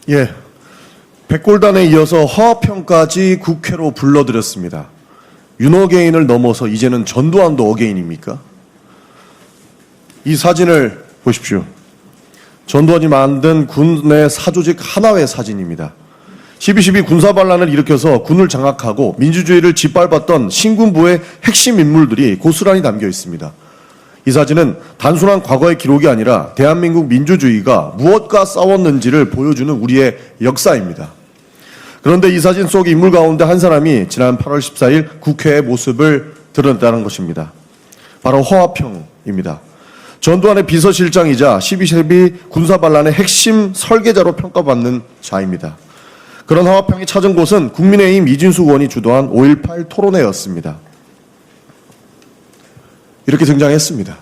예, 백골단에 이어서 허화평까지 국회로 불러들였습니다. 윤어게인을 넘어서 이제는 전두환도 어게인입니까? 이 사진을 보십시오. 전두환이 만든 군의 사조직 하나의 사진입니다. 12.12 군사반란을 일으켜서 군을 장악하고 민주주의를 짓밟았던 신군부의 핵심 인물들이 고스란히 담겨 있습니다. 이 사진은 단순한 과거의 기록이 아니라 대한민국 민주주의가 무엇과 싸웠는지를 보여주는 우리의 역사입니다. 그런데 이 사진 속 인물 가운데 한 사람이 지난 8월 14일 국회의 모습을 드러냈다는 것입니다. 바로 허화평입니다. 전두환의 비서실장이자 12.12 군사반란의 핵심 설계자로 평가받는 자입니다. 그런 허화평이 찾은 곳은 국민의힘 이진숙 의원이 주도한 5.18 토론회였습니다. 이렇게 등장했습니다.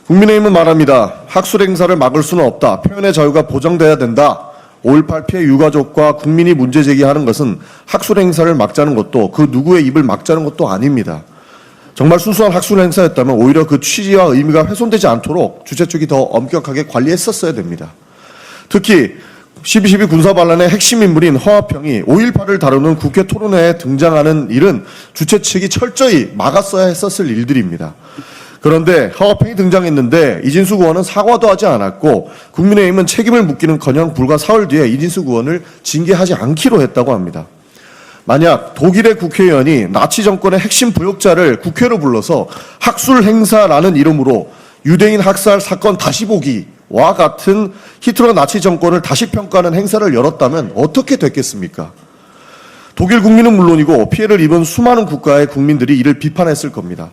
국민의힘은 말합니다. 학술 행사를 막을 수는 없다. 표현의 자유가 보장돼야 된다. 5.18 피해 유가족과 국민이 문제 제기하는 것은 학술 행사를 막자는 것도 그 누구의 입을 막자는 것도 아닙니다. 정말 순수한 학술 행사였다면 오히려 그 취지와 의미가 훼손되지 않도록 주최 측이 더 엄격하게 관리했었어야 됩니다. 특히 12.12 군사반란의 핵심 인물인 허화평이 5.18을 다루는 국회 토론회에 등장하는 일은 주최 측이 철저히 막았어야 했었을 일들입니다. 그런데 허화평이 등장했는데 이진숙 의원은 사과도 하지 않았고 국민의힘은 책임을 묻기는커녕 불과 사흘 뒤에 이진숙 의원을 징계하지 않기로 했다고 합니다. 만약 독일의 국회의원이 나치 정권의 핵심 부역자를 국회로 불러서 학술 행사라는 이름으로 유대인 학살 사건 다시 보기와 같은 히틀러 나치 정권을 다시 평가하는 행사를 열었다면 어떻게 됐겠습니까? 독일 국민은 물론이고 피해를 입은 수많은 국가의 국민들이 이를 비판했을 겁니다.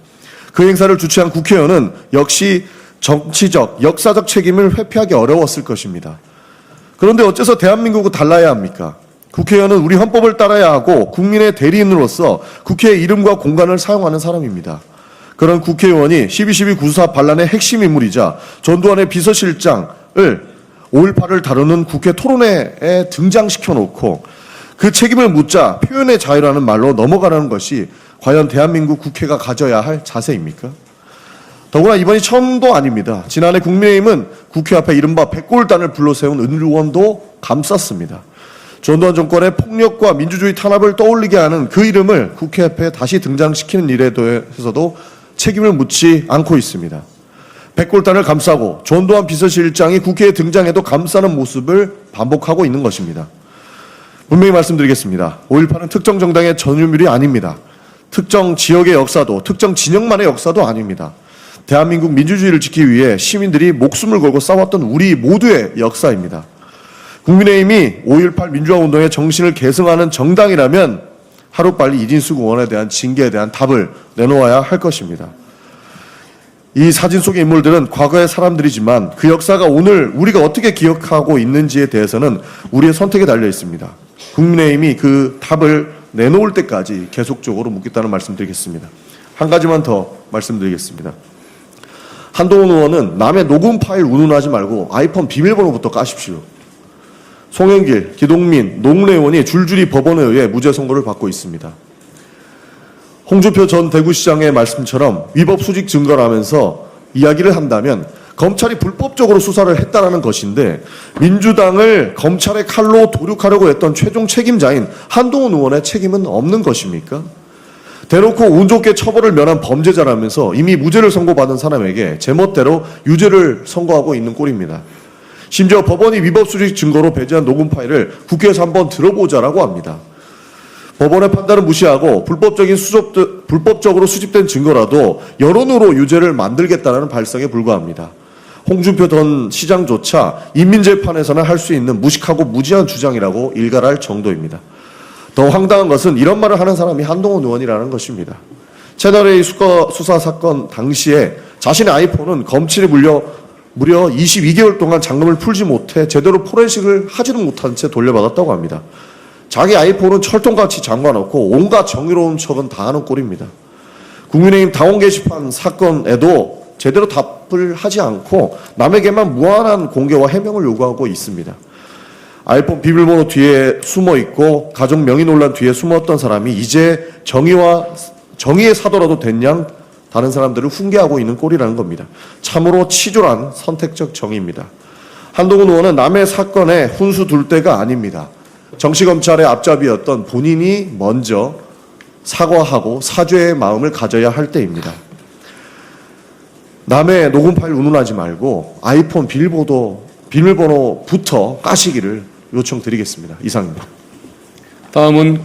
그 행사를 주최한 국회의원은 역시 정치적, 역사적 책임을 회피하기 어려웠을 것입니다. 그런데 어째서 대한민국은 달라야 합니까? 국회의원은 우리 헌법을 따라야 하고 국민의 대리인으로서 국회의 이름과 공간을 사용하는 사람입니다. 그런 국회의원이 12.12 군사반란의 핵심 인물이자 전두환의 비서실장을 5.18을 다루는 국회 토론회에 등장시켜 놓고 그 책임을 묻자 표현의 자유라는 말로 넘어가라는 것이 과연 대한민국 국회가 가져야 할 자세입니까? 더구나 이번이 처음도 아닙니다. 지난해 국민의힘은 국회 앞에 이른바 백골단을 불러세운 은 의원도 감쌌습니다. 전두환 정권의 폭력과 민주주의 탄압을 떠올리게 하는 그 이름을 국회 앞에 다시 등장시키는 일에 대해서도 책임을 묻지 않고 있습니다. 백골단을 감싸고 전두환 비서실장이 국회에 등장해도 감싸는 모습을 반복하고 있는 것입니다. 분명히 말씀드리겠습니다. 5.18은 특정 정당의 전유물이 아닙니다. 특정 지역의 역사도 특정 진영만의 역사도 아닙니다. 대한민국 민주주의를 지키기 위해 시민들이 목숨을 걸고 싸웠던 우리 모두의 역사입니다. 국민의힘이 5.18 민주화운동의 정신을 계승하는 정당이라면 하루빨리 이진숙 의원에 대한 징계에 대한 답을 내놓아야 할 것입니다. 이 사진 속의 인물들은 과거의 사람들이지만 그 역사가 오늘 우리가 어떻게 기억하고 있는지에 대해서는 우리의 선택에 달려 있습니다. 국민의힘이 그 답을 내놓을 때까지 계속적으로 묻겠다는 말씀드리겠습니다. 한 가지만 더 말씀드리겠습니다. 한동훈 의원은 남의 녹음 파일 운운하지 말고 아이폰 비밀번호부터 까십시오. 송영길, 기동민, 노무래 의원이 줄줄이 법원에 의해 무죄 선고를 받고 있습니다. 홍준표 전 대구시장의 말씀처럼 위법 수직 증거를 하면서 이야기를 한다면 검찰이 불법적으로 수사를 했다라는 것인데 민주당을 검찰의 칼로 도륙하려고 했던 최종 책임자인 한동훈 의원의 책임은 없는 것입니까? 대놓고 운 좋게 처벌을 면한 범죄자라면서 이미 무죄를 선고받은 사람에게 제멋대로 유죄를 선고하고 있는 꼴입니다. 심지어 법원이 위법 수직 증거로 배제한 녹음 파일을 국회에서 한번 들어보자라고 합니다. 법원의 판단을 무시하고 불법적으로 수집된 증거라도 여론으로 유죄를 만들겠다는 발상에 불과합니다. 홍준표 전 시장조차 인민재판에서는 할 수 있는 무식하고 무지한 주장이라고 일갈할 정도입니다. 더 황당한 것은 이런 말을 하는 사람이 한동훈 의원이라는 것입니다. 채널A 수사 사건 당시에 자신의 아이폰은 검찰이 무려 22개월 동안 잔금을 풀지 못해 제대로 포렌식을 하지는 못한 채 돌려받았다고 합니다. 자기 아이폰은 철통같이 잠가놓고 온갖 정의로운 척은 다 하는 꼴입니다. 국민의힘 당원 게시판 사건에도 제대로 답을 하지 않고 남에게만 무한한 공개와 해명을 요구하고 있습니다. 아이폰 비밀번호 뒤에 숨어있고 가족 명의 논란 뒤에 숨었던 사람이 이제 정의의 사도라도 된 양 다른 사람들을 훈계하고 있는 꼴이라는 겁니다. 참으로 치졸한 선택적 정의입니다. 한동훈 의원은 남의 사건에 훈수 둘 때가 아닙니다. 정치검찰의 앞잡이였던 본인이 먼저 사과하고 사죄의 마음을 가져야 할 때입니다. 남의 녹음 파일 운운하지 말고 아이폰 비밀번호부터 까시기를 요청드리겠습니다. 이상입니다. 다음은